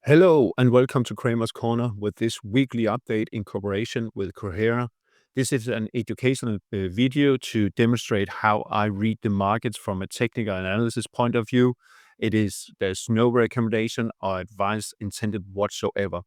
Hello and welcome to Cramer's Corner with this weekly update in cooperation with Coherent. This is an educational video to demonstrate how I read the markets from a technical analysis point of view. There's no recommendation or advice intended whatsoever.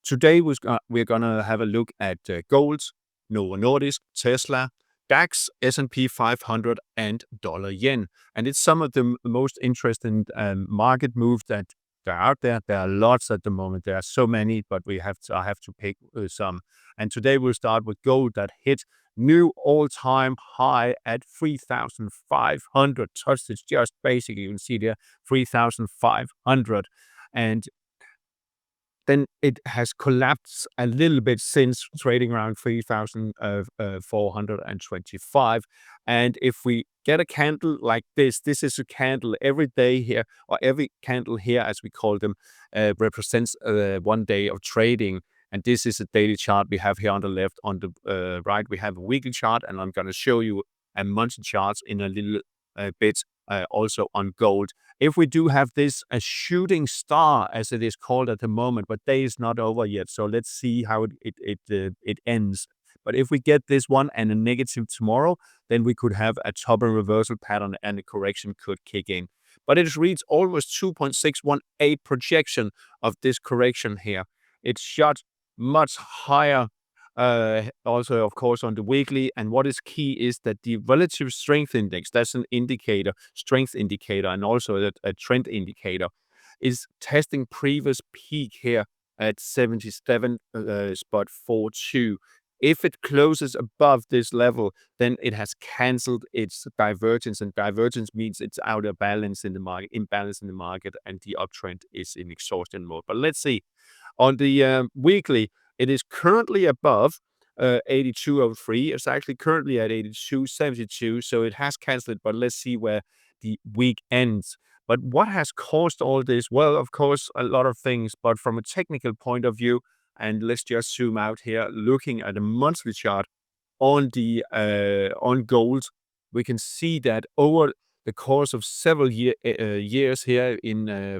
Today we're gonna have a look at gold, Novo Nordisk, Tesla, DAX, S&P 500, and dollar yen. And it's some of the most interesting market moves that are out there. There are lots at the moment. There are so many, but I have to pick some. And today we'll start with gold that hit new all-time high at 3,500. Touched it just basically, you can see there, 3,500. And then it has collapsed a little bit since, trading around 3,425. And if we get a candle like this is a candle every day here, or every candle here, as we call them, represents 1 day of trading. And this is a daily chart we have here on the left. On the right, we have a weekly chart, and I'm going to show you a monthly chart in a little bit, also on gold. If we do have this a shooting star, as it is called at the moment, but day is not over yet, so let's see how it ends. But if we get this one and a negative tomorrow, then we could have a top and reversal pattern, and the correction could kick in. But it reads almost 2.618 projection of this correction here. It shot much higher, also of course on the weekly. And what is key is that the relative strength index, that's an indicator, strength indicator, and also a trend indicator, is testing previous peak here at 77.42. If it closes above this level, then it has cancelled its divergence, and divergence means it's out of balance in the market, imbalance in the market, and the uptrend is in exhaustion mode. But let's see. On the weekly, it is currently above 82.03. It's actually currently at 82.72, so it has cancelled, but let's see where the week ends. But what has caused all this? Well, of course, a lot of things, but from a technical point of view, and let's just zoom out here, looking at a monthly chart on on gold, we can see that over the course of several years here,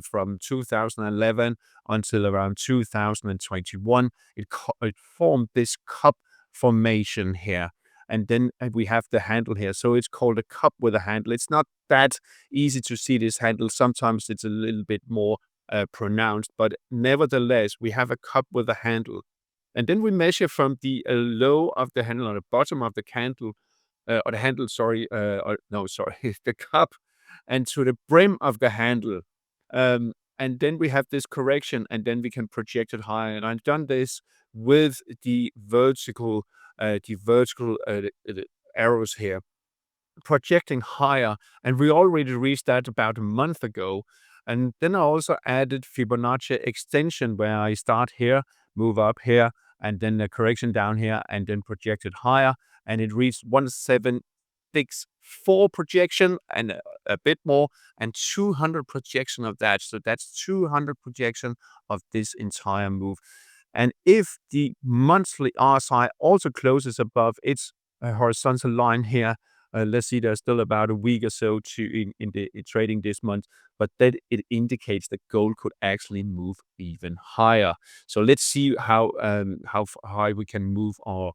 from 2011 until around 2021, it formed this cup formation here. And then we have the handle here. So it's called a cup with a handle. It's not that easy to see this handle. Sometimes it's a little bit more pronounced, but nevertheless, we have a cup with a handle. And then we measure from the low of the handle, on the bottom of the candle, or the handle, sorry, no, sorry, the cup, and to the brim of the handle. And then we have this correction, and then we can project it higher. And I've done this with the vertical arrows here, projecting higher, and we already reached that about a month ago. And then I also added Fibonacci extension, where I start here, move up here, and then the correction down here, and then project it higher, and it reached 1764 projection and a bit more, and 200 projection of that. So that's 200 projection of this entire move. And if the monthly RSI also closes above its horizontal line here, let's see, there's still about a week or so in trading this month, but that it indicates that gold could actually move even higher. So let's see how high we can move on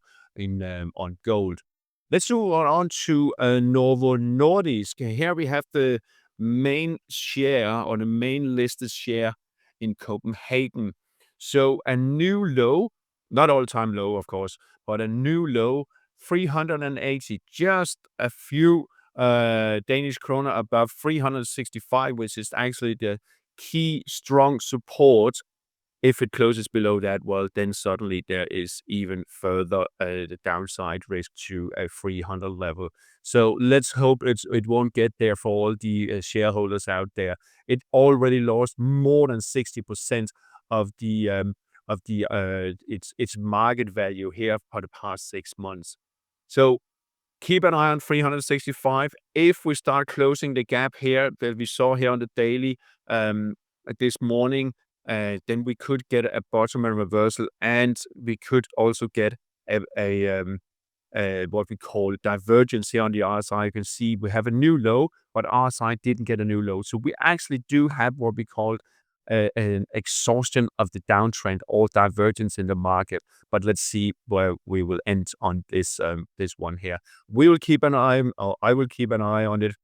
gold. Let's move on to Novo Nordisk. Here we have the main share, or the main listed share in Copenhagen. So a new low, not all-time low, of course, but a new low, 380, just a few Danish kroner above 365, which is actually the key strong support. If it closes below that, well, then suddenly there is even further the downside risk to a 300 level. So let's hope it won't get there for all the shareholders out there. It already lost more than 60% of its market value here for the past 6 months. So keep an eye on 365. If we start closing the gap here that we saw here on the daily this morning, then we could get a bottom and reversal, and we could also get what we call divergence here on the RSI. You can see we have a new low, but RSI didn't get a new low. So we actually do have what we call an exhaustion of the downtrend or divergence in the market. But let's see where we will end on this this one here. We will keep an eye, or I will keep an eye on it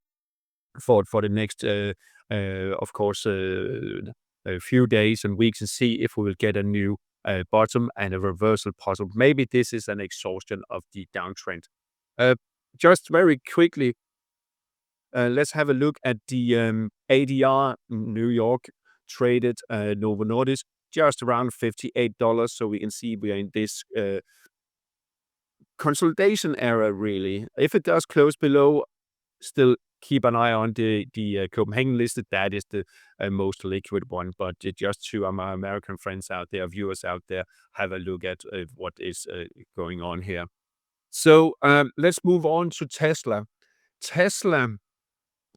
for the next, of course, a few days and weeks, and see if we will get a new bottom and a reversal possible. Maybe this is an exhaustion of the downtrend. Just very quickly, let's have a look at the ADR New York traded Novo Nordisk, just around $58. So we can see we are in this consolidation area, really. If it does close below, still keep an eye on the Copenhagen listed. That is the most liquid one. But just to my American friends out there, viewers out there, have a look at what is going on here. So let's move on to Tesla. Tesla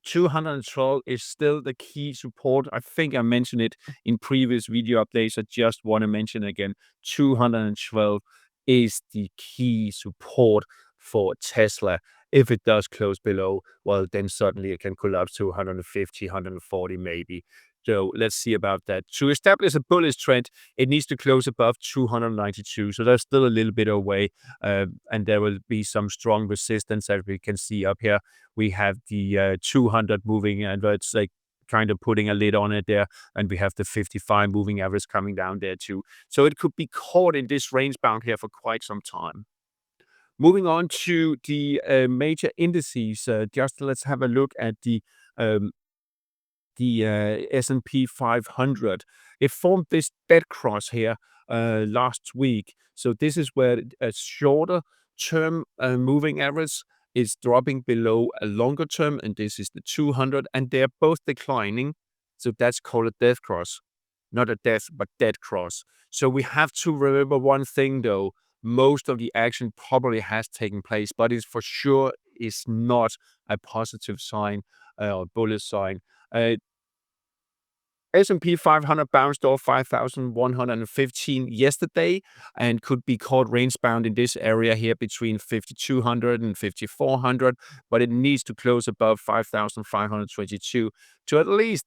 212 is still the key support. I think I mentioned it in previous video updates. I just want to mention again, 212 is the key support for Tesla. If it does close below, well, then suddenly it can collapse to 150, 140 maybe. So let's see about that. To establish a bullish trend, it needs to close above 292. So there's still a little bit away, and there will be some strong resistance as we can see up here. We have the 200 moving, and it's like kind of putting a lid on it there, and we have the 55 moving average coming down there too. So it could be caught in this range bound here for quite some time. Moving on to the major indices, just let's have a look at the S&P 500. It formed this dead cross here last week. So this is where a shorter term moving average is dropping below a longer term, and this is the 200, and they're both declining. So that's called a death cross. Not a death, but dead cross. So we have to remember one thing though. Most of the action probably has taken place, but it for sure is not a positive sign or bullish sign. S&P 500 bounced off 5,115 yesterday and could be caught range bound in this area here between 5,200 and 5,400, but it needs to close above 5,522 to at least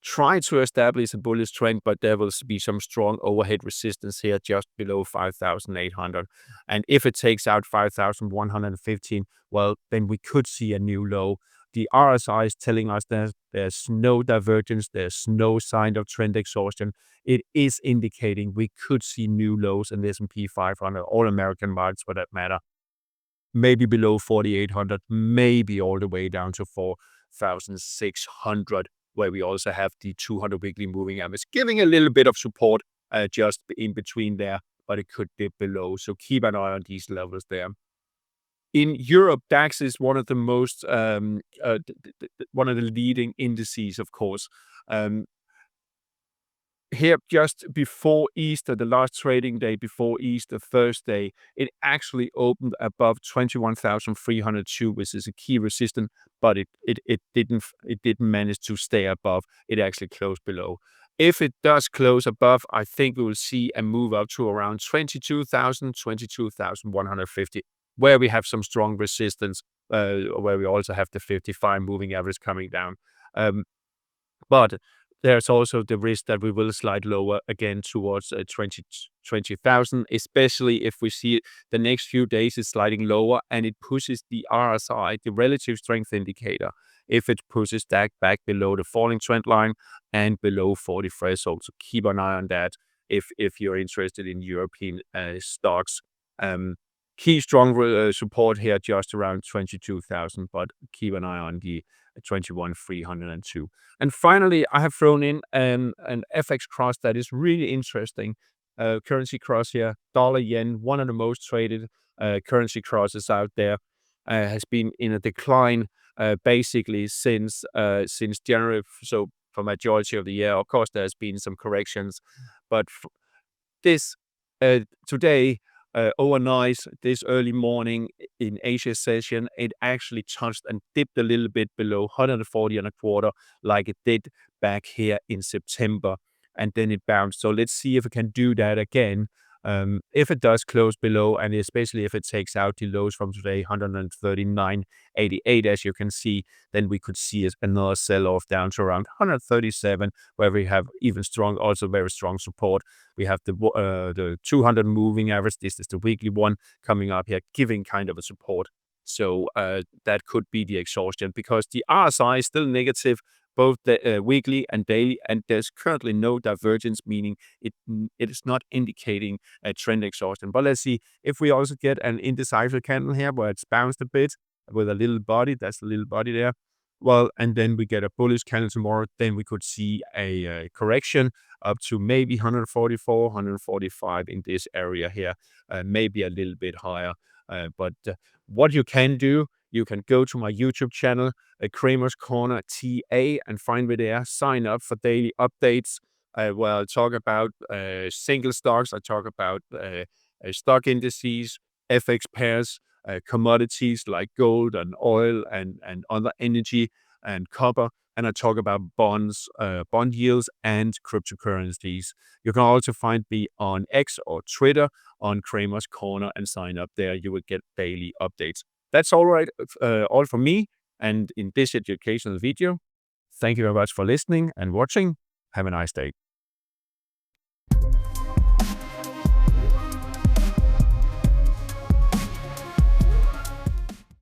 try to establish a bullish trend, but there will be some strong overhead resistance here just below 5,800. And if it takes out 5,115, well, then we could see a new low. The RSI is telling us that there's no divergence, there's no sign of trend exhaustion. It is indicating we could see new lows in the S&P 500, all American markets for that matter. Maybe below 4,800, maybe all the way down to 4,600. Where we also have the 200 weekly moving average, giving a little bit of support just in between there, but it could dip below. So keep an eye on these levels there. In Europe, DAX is one of the most, one of the leading indices, of course. Here, just before Easter, the last trading day before Easter, Thursday, it actually opened above 21,302, which is a key resistance, but it didn't manage to stay above. It actually closed below. If it does close above, I think we will see a move up to around 22,000, 22,150, where we have some strong resistance, where we also have the 55 moving average coming down. But there's also the risk that we will slide lower again towards 20,000, especially if we see the next few days is sliding lower and it pushes the RSI, the relative strength indicator, if it pushes that back below the falling trend line and below 40 threshold. So keep an eye on that if you're interested in European stocks. Key strong support here just around 22,000, but keep an eye on the 21,302. And finally, I have thrown in an FX cross that is really interesting. Currency cross here, dollar yen, one of the most traded currency crosses out there, has been in a decline basically since January. So for majority of the year, of course, there's been some corrections, but this today. Overnight, this early morning in Asia session, it actually touched and dipped a little bit below 140.25, like it did back here in September, and then it bounced. So let's see if it can do that again. If it does close below, and especially if it takes out the lows from today, 139.88, as you can see, then we could see another sell-off down to around 137, where we have even strong, also very strong support. We have the 200 moving average. This is the weekly one coming up here, giving kind of a support. So that could be the exhaustion, because the RSI is still negative, both the weekly and daily, and there's currently no divergence, meaning it is not indicating a trend exhaustion. But let's see if we also get an indecisive candle here where it's bounced a bit with a little body. That's the little body there. Well, and then we get a bullish candle tomorrow, then we could see a correction up to maybe 144, 145 in this area here, maybe a little bit higher. But what you can do, you can go to my YouTube channel, Cramer's Corner TA, and find me there. Sign up for daily updates, where I'll talk about single stocks. I talk about stock indices, FX pairs, commodities like gold and oil and other energy and copper. And I talk about bonds, bond yields, and cryptocurrencies. You can also find me on X or Twitter on Cramer's Corner and sign up there. You will get daily updates. That's all from me and in this educational video. Thank you very much for listening and watching. Have a nice day.